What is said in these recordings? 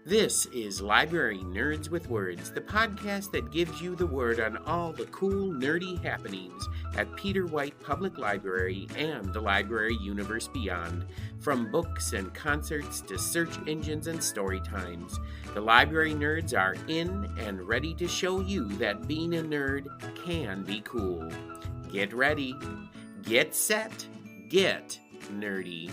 This is Library Nerds with Words, the podcast that gives you the word on all the cool, nerdy happenings at Peter White Public Library and the library universe beyond. From books and concerts to search engines and story times, the Library Nerds are in and ready to show you that being a nerd can be cool. Get ready, get set, get nerdy.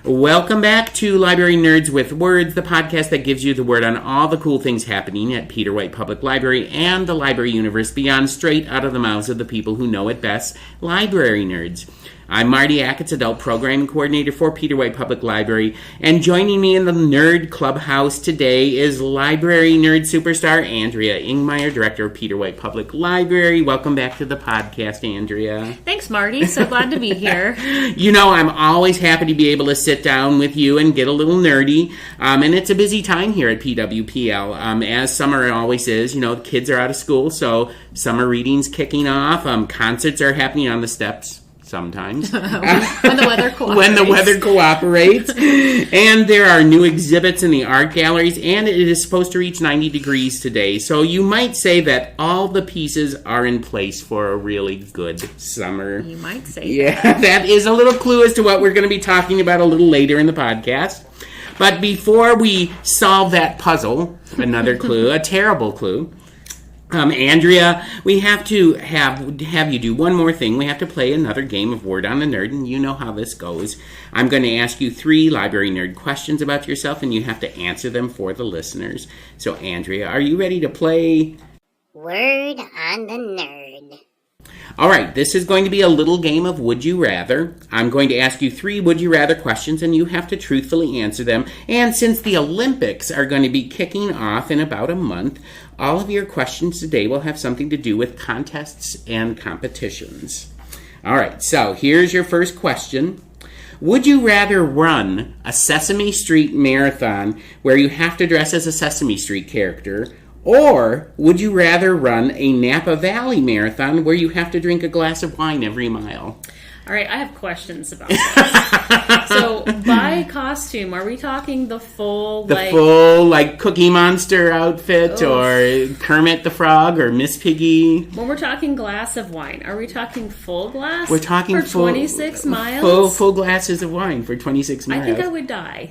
Welcome back to Library Nerds with Words, the podcast that gives you the word on all the cool things happening at Peter White Public Library and the library universe beyond, straight out of the mouths of the people who know it best, library nerds. I'm Marty Ackett's Adult Programming Coordinator for Peter White Public Library, and joining me in the Nerd Clubhouse today is Library Nerd Superstar Andrea Ingmire, Director of Peter White Public Library. Welcome back to the podcast, Andrea. Thanks, Marty. So glad to be here. You know, I'm always happy to be able to sit down with you and get a little nerdy, and it's a busy time here at PWPL, as summer always is. You know, the kids are out of school, so summer reading's kicking off, concerts are happening on the steps. Sometimes. When the weather cooperates. When the weather cooperates. And there are new exhibits in the art galleries, and it is supposed to reach 90 degrees today. So you might say that all the pieces are in place for a really good summer. You might say that. That is a little clue as to what we're going to be talking about a little later in the podcast. But before we solve that puzzle, another clue, a terrible clue, Andrea, we have to have you do one more thing. We have to play another game of Word on the Nerd, and you know how this goes. I'm going to ask you 3 library nerd questions about yourself, and you have to answer them for the listeners. So, Andrea, are you ready to play Word on the Nerd? All right, this is going to be a little game of Would You Rather. I'm going to ask you 3 Would You Rather questions, and you have to truthfully answer them. And since the Olympics are going to be kicking off in about a month, all of your questions today will have something to do with contests and competitions. All right, so here's your first question. Would you rather run a Sesame Street marathon where you have to dress as a Sesame Street character, or would you rather run a Napa Valley marathon where you have to drink a glass of wine every mile? All right, I have questions about this. So, by costume, are we talking the full, Cookie Monster outfit, or Kermit the Frog, or Miss Piggy? When we're talking glass of wine, are we talking full glass? We're talking for 26 miles? Full glasses of wine for 26 miles. I think I would die.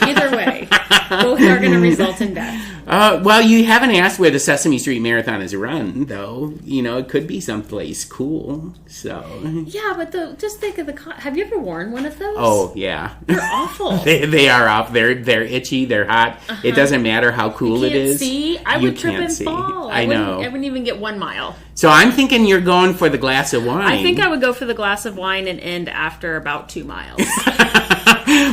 Either way. Both are going to result in death. Well, you haven't asked where the Sesame Street Marathon is run, though. You know, it could be someplace cool, so... Yeah, but just think of have you ever worn one of those? Oh, yeah. They're awful. They are off. They're itchy. They're hot. It doesn't matter how cool it is. See? I would trip and fall. I know. I wouldn't even get 1 mile. So I'm thinking you're going for the glass of wine. I think I would go for the glass of wine and end after about 2 miles.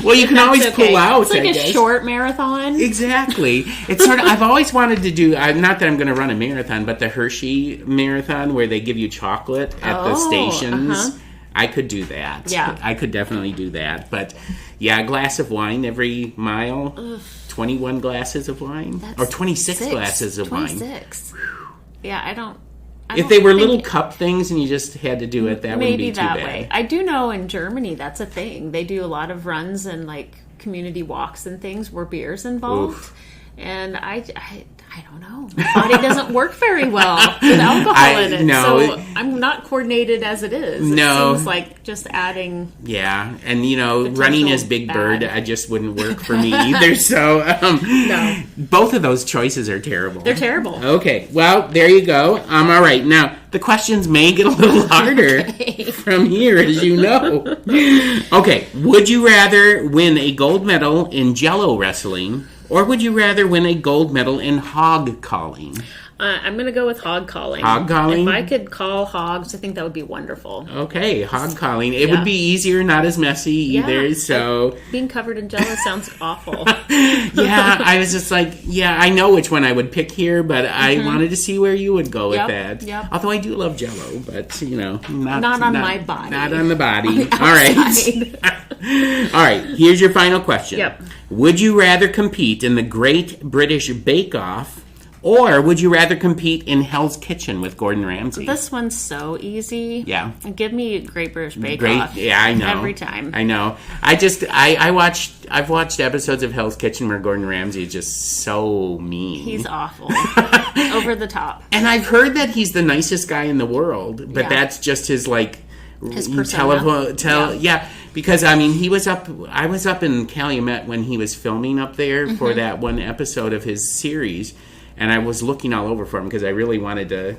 Well, you can always pull out. It's like a short marathon. Exactly. It's sort of. I've always wanted to do. Not that I'm going to run a marathon, but the Hershey marathon where they give you chocolate at the stations. Uh-huh. I could do that. Yeah, I could definitely do that. But yeah, a glass of wine every mile. Ugh. 21 glasses of wine, or 26 glasses of 26. Wine. Yeah, I don't. If they were little cup things and you just had to do it, that wouldn't be too bad. Maybe that way. I do know in Germany that's a thing. They do a lot of runs and like community walks and things where beer's involved. Oof. And I don't know. My body doesn't work very well with alcohol in it. No, so I'm not coordinated as it is. It seems like just adding. Yeah, and you know, running as Big Bird, I just wouldn't work for me either. So, no. Both of those choices are terrible. They're terrible. Okay, well, there you go. All right, now the questions may get a little harder from here, as you know. Okay, would you rather win a gold medal in Jello wrestling, or would you rather win a gold medal in hog calling? I'm going to go with hog calling. Hog calling? If I could call hogs, I think that would be wonderful. Okay, hog calling. It would be easier, not as messy either. So being covered in Jello sounds awful. Yeah, I was just like, I know which one I would pick here, but I wanted to see where you would go with that. Yep. Although I do love Jello, but you know, not on my body. Not on the body. All right. All right. Here's your final question. Yep. Would you rather compete in the Great British Bake Off Or would you rather compete in Hell's Kitchen with Gordon Ramsay? This one's so easy. Yeah. Give me Great British Bake Off. Yeah, I know. Every time. I know. I've watched episodes of Hell's Kitchen where Gordon Ramsay is just so mean. He's awful. Over the top. And I've heard that he's the nicest guy in the world, but Yeah. that's just his his persona. Yeah, because I mean, I was up in Calumet when he was filming up there for that one episode of his series, and I was looking all over for him because I really wanted to,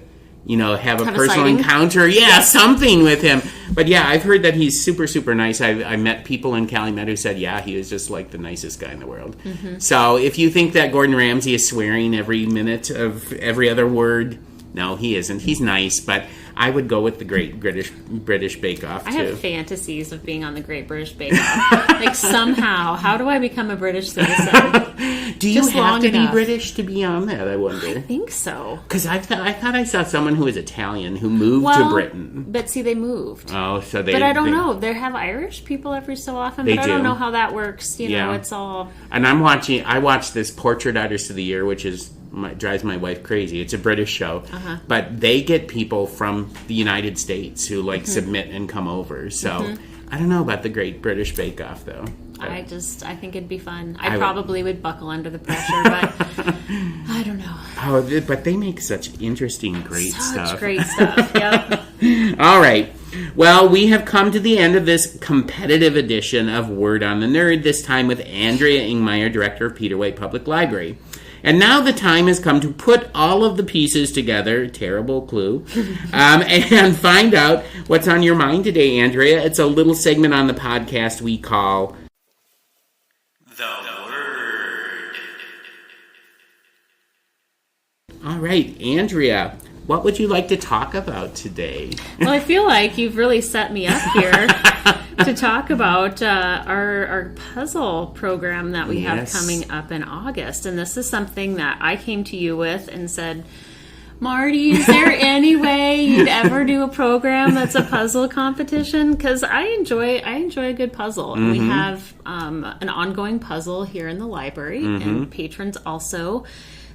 have a personal sighting? encounter. Yeah, something with him. But yeah, I've heard that he's super, super nice. I met people in Calumet who said, yeah, he was just like the nicest guy in the world. So if you think that Gordon Ramsay is swearing every minute of every other word, no, he isn't. He's nice, but I would go with the Great British Bake Off, too. I have fantasies of being on the Great British Bake Off. Like, somehow, how do I become a British citizen? Do you Just have long to enough. be British to be on that, I wonder? I think so. Because I thought I saw someone who was Italian who moved to Britain. But see, they moved. Oh, so they... But I don't know. They have Irish people every so often, but I don't know how that works. You know, it's all... And I watched this Portrait Artist of the Year, which drives my wife crazy. It's a British show, but they get people from the United States who submit and come over. So I don't know about the Great British Bake Off, though. I think it'd be fun. I probably would buckle under the pressure, but I don't know. Oh, but they make such interesting, great stuff. Such great stuff. Yep. All right. Well, we have come to the end of this competitive edition of Word on the Nerd, this time with Andrea Ingmire, Director of Peter White Public Library. And now the time has come to put all of the pieces together, terrible clue, and find out what's on your mind today, Andrea. It's a little segment on the podcast we call The Word. All right, Andrea, what would you like to talk about today? Well, I feel like you've really set me up here to talk about our puzzle program that we have coming up in August. And this is something that I came to you with and said, Marty, is there any way you'd ever do a program that's a puzzle competition? Because I enjoy a good puzzle. And we have an ongoing puzzle here in the library, and patrons also.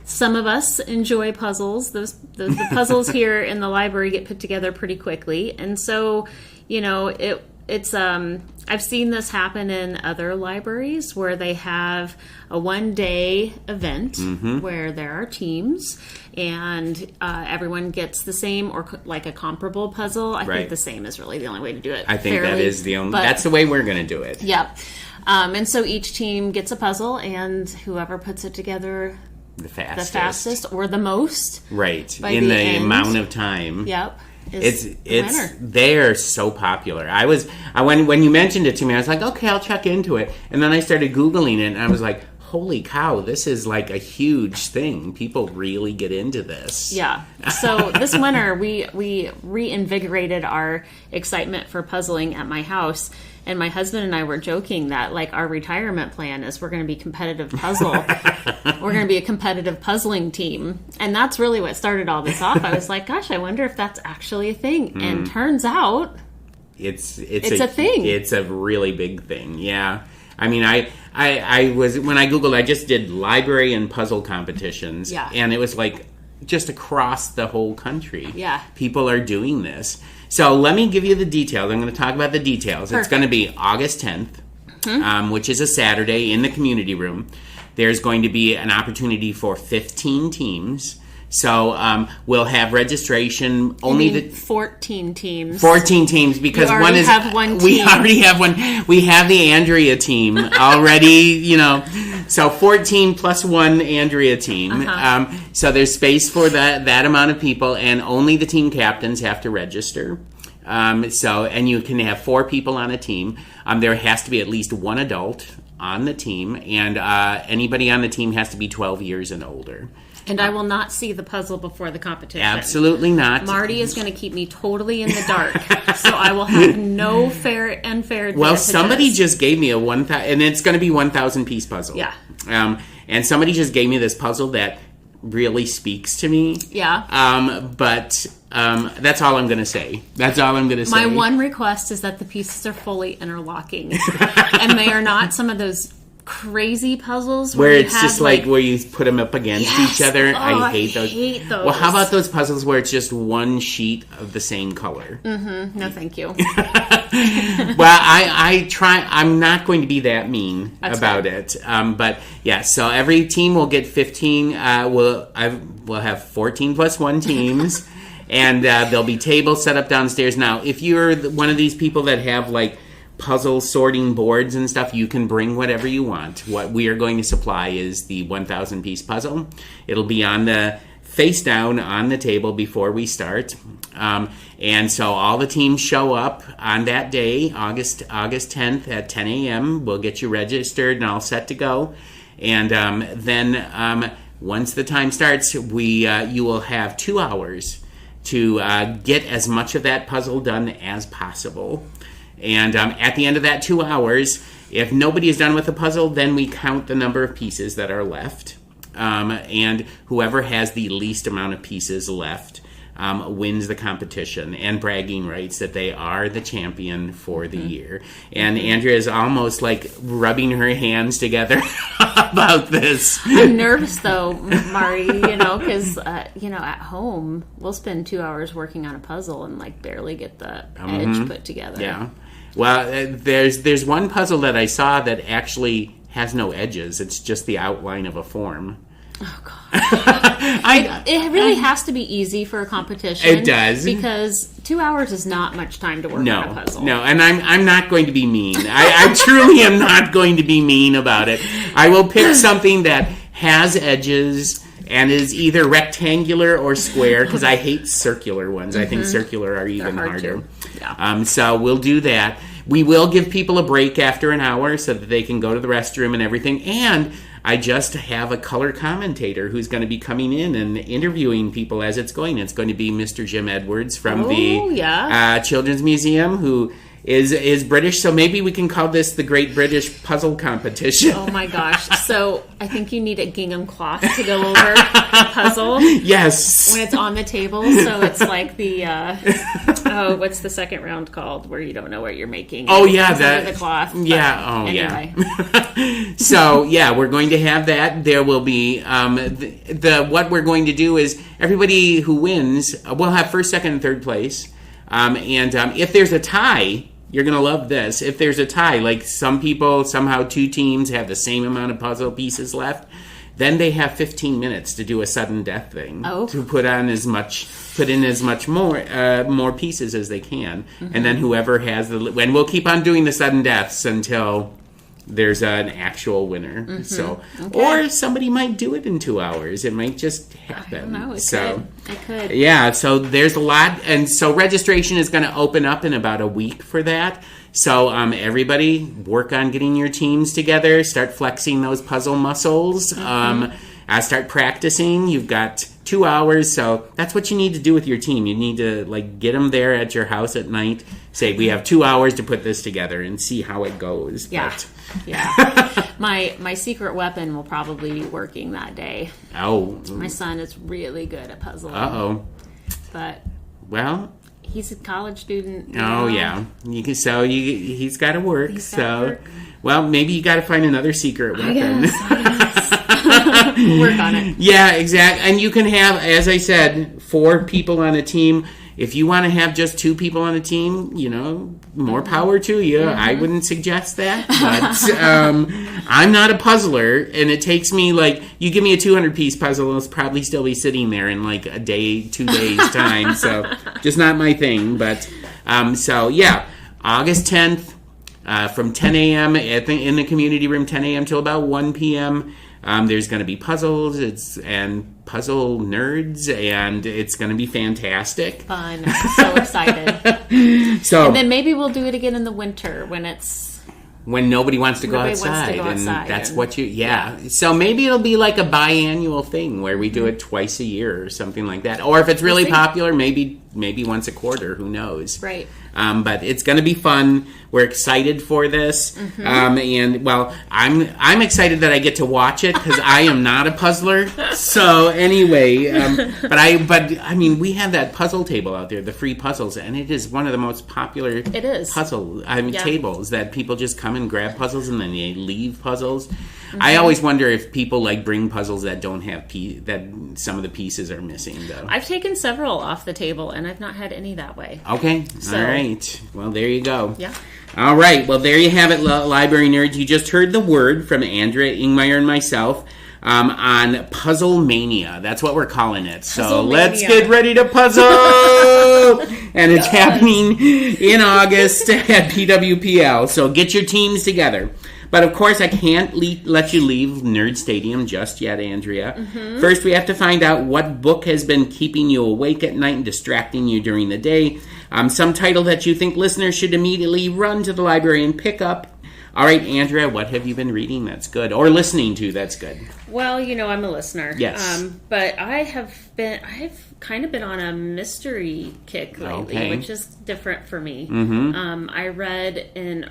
Some of us enjoy puzzles. The puzzles here in the library get put together pretty quickly. And so, it's I've seen this happen in other libraries where they have a one-day event where there are teams and everyone gets the same or like a comparable puzzle. I think the same is really the only way to do it. I think that is that's the way we're going to do it. Yep. And so each team gets a puzzle, and whoever puts it together the fastest or the most, right, in the amount of time. Yep. It's they're so popular. When you mentioned it to me, I was like, okay, I'll check into it. And then I started Googling it, and I was like, holy cow, this is like a huge thing. People really get into this. Yeah. So this winter, we reinvigorated our excitement for puzzling at my house. And my husband and I were joking that our retirement plan is we're going to be competitive puzzle. We're going to be a competitive puzzling team. And that's really what started all this off. I was like, gosh, I wonder if that's actually a thing. And turns out it's a thing. It's a really big thing. Yeah. I mean, I was, when I Googled, I just did library and puzzle competitions. Yeah. And it was just across the whole country. Yeah. People are doing this. So let me give you the details. I'm going to talk about the details. Perfect. It's going to be August 10th, which is a Saturday in the community room. There's going to be an opportunity for 15 teams. So we'll have registration only 14 teams. 14 teams because one team. We already have one. We have the Andrea team already, So 14 plus one Andrea team. So there's space for that amount of people, and only the team captains have to register. And you can have 4 people on a team. There has to be at least one adult on the team, and anybody on the team has to be 12 years and older. And I will not see the puzzle before the competition. Absolutely not. Marty is going to keep me totally in the dark, so I will have no fair advantages. Well, somebody just gave me a 1,000, and it's going to be 1,000 piece puzzle. Yeah. And somebody just gave me this puzzle that really speaks to me. Yeah. But that's all I'm going to say. That's all I'm going to say. My one request is that the pieces are fully interlocking, and they are not some of those crazy puzzles Where you it's have, just like where you put them up against Yes! each other. Oh, I hate those. Well, how about those puzzles where it's just one sheet of the same color? No, thank you. Well, I try. I'm not going to be that mean about it. But yeah, so every team will get 15. We'll have 14 plus 1 teams, and there'll be tables set up downstairs. Now, if you're one of these people that have like puzzle sorting boards and stuff, you can bring whatever you want. What we are going to supply is the 1,000 piece puzzle. It'll be on the face down on the table before we start. And so all the teams show up on that day, August 10th at 10 a.m. We'll get you registered and all set to go. And then once the time starts, you will have 2 hours to get as much of that puzzle done as possible. And at the end of that 2 hours, if nobody is done with the puzzle, then we count the number of pieces that are left. And whoever has the least amount of pieces left wins the competition and bragging rights that they are the champion for the year. And Andrea is almost like rubbing her hands together about this. I'm nervous though, Mari, because, at home, we'll spend 2 hours working on a puzzle and like barely get the edge put together. Yeah. Well, there's one puzzle that I saw that actually has no edges. It's just the outline of a form. Oh, God. It really has to be easy for a competition. It does. Because 2 hours is not much time to work on a puzzle. No, and I'm not going to be mean. I truly am not going to be mean about it. I will pick something that has edges and is either rectangular or square, because I hate circular ones. I think circular are even harder. Yeah. So we'll do that. We will give people a break after an hour so that they can go to the restroom and everything. And I just have a color commentator who's going to be coming in and interviewing people as it's going. It's going to be Mr. Jim Edwards from the Children's Museum, who is British, so maybe we can call this the Great British Puzzle Competition. Oh my gosh. So I think you need a gingham cloth to go over the puzzle. Yes. When it's on the table, so it's like the, what's the second round called, where you don't know what you're making? Oh, yeah. The cloth. Anyway. So, yeah, we're going to have that. There will be, what we're going to do is everybody who wins will have first, second, and third place. And if there's a tie, you're going to love this. If there's a tie, like some people, somehow 2 teams have the same amount of puzzle pieces left, then they have 15 minutes to do a sudden death thing. To put in as much more pieces as they can. And then whoever has and we'll keep on doing the sudden deaths until there's an actual winner. So, or somebody might do it in 2 hours. It might just happen. I don't know. It could. Yeah, so there's a lot. And so registration is going to open up in about a week for that. So everybody work on getting your teams together. Start flexing those puzzle muscles. Start practicing. You've got 2 hours, so that's what you need to do with your team. You need to get them there at your house at night. Say, we have 2 hours to put this together and see how it goes. Yeah. Yeah. My secret weapon will probably be working that day. Oh. My son is really good at puzzling. Uh-oh. But well, he's a college student. Yeah. He's got to work. Well, maybe you got to find another secret weapon. Work on it. Yeah, exactly. And you can have, as I said, 4 people on a team. If you want to have just 2 people on a team, more power to you. I wouldn't suggest that. But I'm not a puzzler, and it takes me, you give me a 200-piece puzzle, it'll probably still be sitting there in, a day, 2 days' time. So, just not my thing. But, August 10th, from 10 a.m. in the community room, 10 a.m. till about 1 p.m., there's going to be puzzles and puzzle nerds, and it's going to be fantastic. Fun. I'm so excited. And then maybe we'll do it again in the winter when nobody wants to go outside. And that's what So maybe it'll be like a biannual thing where we do it twice a year or something like that. Or if it's really popular, maybe maybe once a quarter. Who knows? Right. But it's going to be fun. We're excited for this, and well, I'm excited that I get to watch it because I am not a puzzler. So anyway, but I mean, we have that puzzle table out there, the free puzzles, and it is one of the most popular puzzle tables that people just come and grab puzzles and then they leave puzzles. I always wonder if people like bring puzzles that don't have that some of the pieces are missing though. I've taken several off the table and I've not had any that way. Okay, all right. Well, there you go. Yeah. All right. Well, there you have it, library nerds. You just heard the word from Andrea, Ingmire, and myself on Puzzle Mania. That's what we're calling it. So let's get ready to puzzle! And it's happening in August at PWPL. So get your teams together. But of course, I can't let you leave Nerd Stadium just yet, Andrea. First, we have to find out what book has been keeping you awake at night and distracting you during the day. Some title that you think listeners should immediately run to the library and pick up. All right, Andrea, what have you been reading that's good? Or listening to that's good? Well, I'm a listener. Yes. But I've kind of been on a mystery kick lately, which is different for me. I read in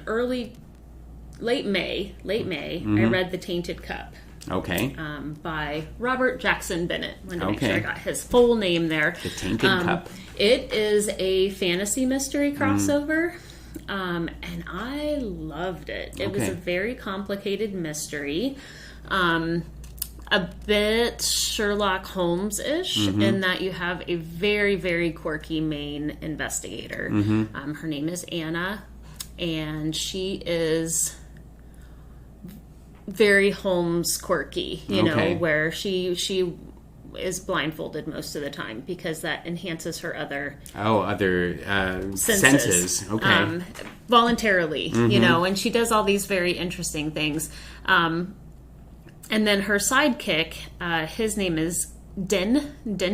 late May, I read The Tainted Cup. Okay. By Robert Jackson Bennett. I wanted to make sure I got his full name there. The Tainted Cup. It is a fantasy mystery crossover, and I loved it. It was a very complicated mystery, a bit Sherlock Holmes-ish in that you have a very, very quirky main investigator. Her name is Anna, and she is very Holmes quirky, know, where she is blindfolded most of the time because that enhances her other senses. Okay. Voluntarily, and she does all these very interesting things. And then her sidekick, his name is Dennius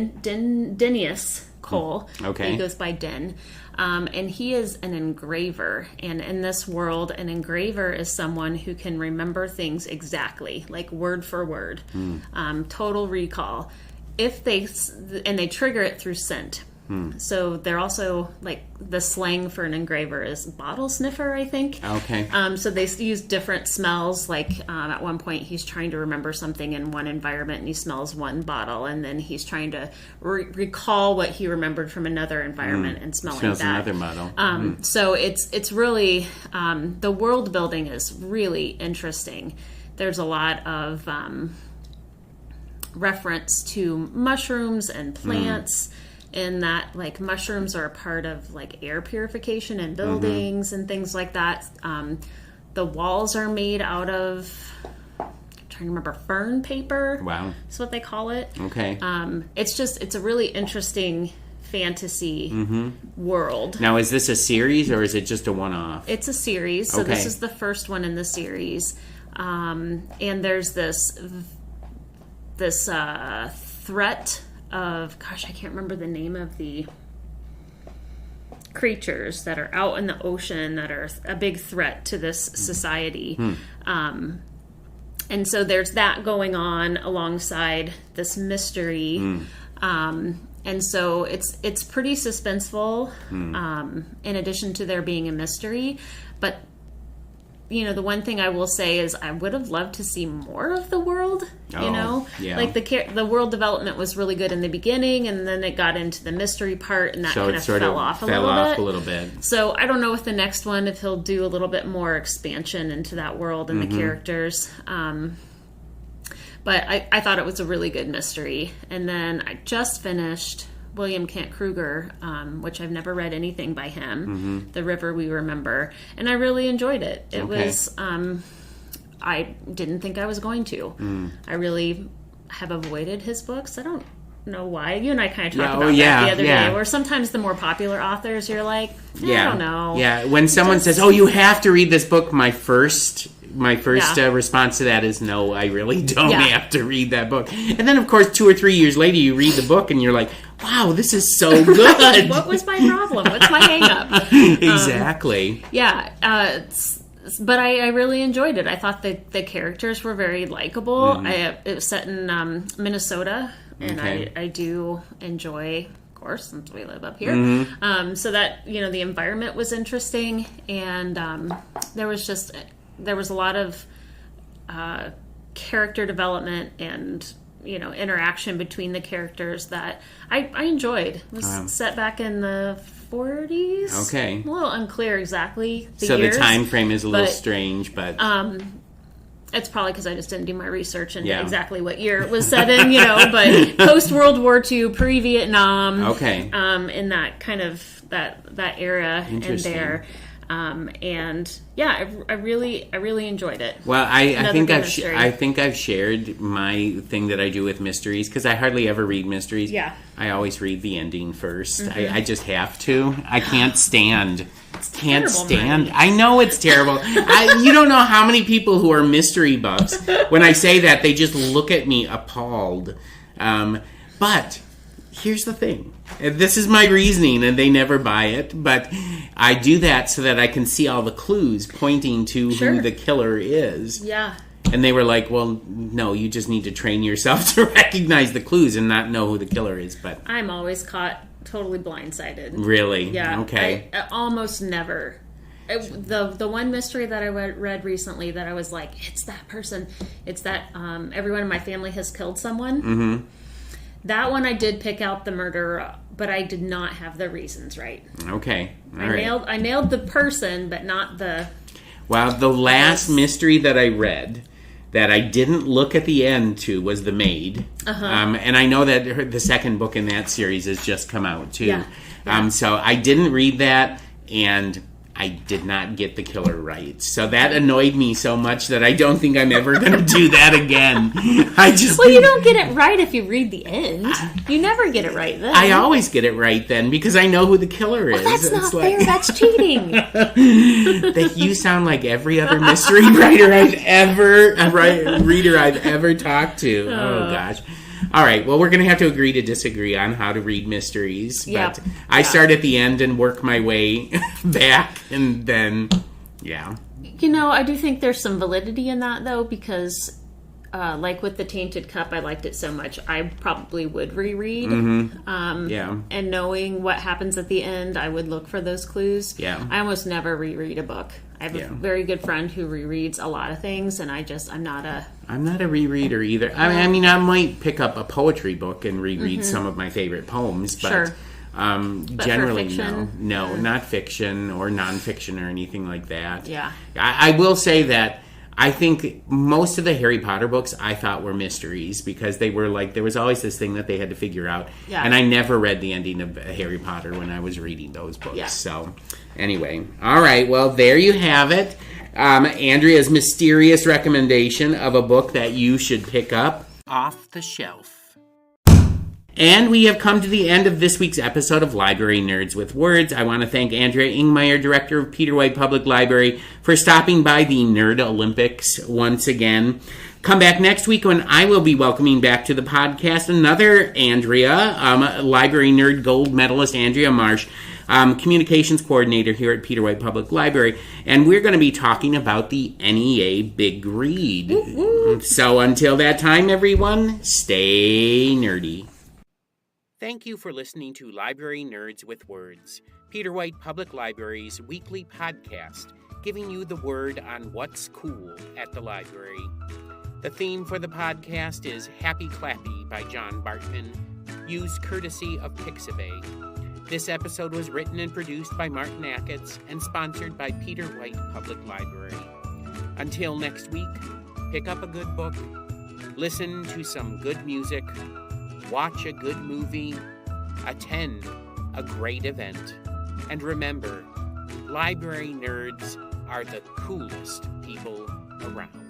Cole. Okay. He goes by Den. And he is an engraver. And in this world, an engraver is someone who can remember things exactly, like word for word. Total recall. They trigger it through scent. So they're also, like, the slang for an engraver is bottle sniffer, I think. Okay. So they use different smells. Like, at one point, he's trying to remember something in one environment, and he smells one bottle, and then he's trying to recall what he remembered from another environment and smelling smells that. Another bottle. So it's really, the world building is really interesting. There's a lot of reference to mushrooms and plants. In that, like, mushrooms are a part of, like, air purification in buildings and things like that. The walls are made out of, I'm trying to remember, fern paper. Wow. That's what they call it. Okay. It's a really interesting fantasy world. Now, is this a series or is it just a one-off? It's a series. So this is the first one in the series. And there's this threat of, gosh, I can't remember the name of the creatures that are out in the ocean that are a big threat to this society. And so there's that going on alongside this mystery. And so it's pretty suspenseful, in addition to there being a mystery. But the one thing I will say is I would have loved to see more of the world, Like the world development was really good in the beginning, and then it got into the mystery part, and that kind of fell off a little bit. So I don't know with the next one if he'll do a little bit more expansion into that world and the characters. But I thought it was a really good mystery. And then I just finished William Kent Krueger, which I've never read anything by him, The River We Remember, and I really enjoyed it. It was, I didn't think I was going to. I really have avoided his books. I don't know why. You and I kind of talked about that the other day, where sometimes the more popular authors, you're like, I don't know. Yeah, when someone says, oh, you have to read this book, my first response to that is no, I really don't have to read that book. And then, of course, 2 or 3 years later, you read the book and you're like, wow, this is so good. What was my problem? What's my hang-up? Exactly. But I really enjoyed it. I thought the characters were very likable. It was set in Minnesota, and I do enjoy course, since we live up here. So that, the environment was interesting, and there was a lot of character development and interaction between the characters that I enjoyed. It was set back in the 40s. Okay. A little unclear exactly the so years. The time frame is a little strange, but it's probably because I just didn't do my research into exactly what year it was set in, but post World War II, pre-Vietnam. Okay. In that kind of that era and there. And yeah, I really enjoyed it. Well, I think I've shared my thing that I do with mysteries, because I hardly ever read mysteries. Yeah. I always read the ending first. I just have to. I can't stand. Can't stand. I know it's terrible. You don't know how many people who are mystery buffs, when I say that, they just look at me appalled. But here's the thing. This is my reasoning, and they never buy it, but I do that so that I can see all the clues pointing to who the killer is. Yeah. And they were like, well, no, you just need to train yourself to recognize the clues and not know who the killer is. But I'm always caught totally blindsided. Really? Yeah. Okay. I almost never. The one mystery that I read recently that I was like, it's that person. It's that everyone in my family has killed someone. Mm-hmm. That one I did pick out the murderer, but I did not have the reasons right. Okay. All right. I nailed the person, but not the... Well, the last mystery that I read that I didn't look at the end to was The Maid. And I know that the second book in that series has just come out, too. Yeah. So I didn't read that, and I did not get the killer right. So that annoyed me so much that I don't think I'm ever going to do that again. Well, you don't get it right if you read the end. You never get it right then. I always get it right then, because I know who the killer is. That's not fair. That's cheating. You sound like every other mystery reader I've ever talked to. Oh, gosh. All right, well, we're going to have to agree to disagree on how to read mysteries. But I start at the end and work my way back, and then, I do think there's some validity in that, though, because, like with the Tainted Cup, I liked it so much, I probably would reread. And knowing what happens at the end, I would look for those clues. Yeah. I almost never reread a book. I have a very good friend who rereads a lot of things, and I'm not a rereader either. I mean, I might pick up a poetry book and reread some of my favorite poems, but generally, no, not fiction or nonfiction or anything like that. Yeah. I will say that I think most of the Harry Potter books I thought were mysteries, because they were like, there was always this thing that they had to figure out. Yeah. And I never read the ending of Harry Potter when I was reading those books. Yeah. So anyway, all right, well, there you have it. Andrea's mysterious recommendation of a book that you should pick up off the shelf. And we have come to the end of this week's episode of Library Nerds with Words. I want to thank Andrea Ingmire, director of Peter White Public Library, for stopping by the Nerd Olympics once again. Come back next week when I will be welcoming back to the podcast another Andrea, Library Nerd Gold Medalist Andrea Marsh, communications coordinator here at Peter White Public Library, and we're going to be talking about the NEA Big Read. Woo-woo. So until that time, everyone, stay nerdy. Thank you for listening to Library Nerds with Words, Peter White Public Library's weekly podcast, giving you the word on what's cool at the library. The theme for the podcast is Happy Clappy by John Bartman, used courtesy of Pixabay. This episode was written and produced by Martin Acketts and sponsored by Peter White Public Library. Until next week, pick up a good book, listen to some good music, watch a good movie, attend a great event, and remember, library nerds are the coolest people around.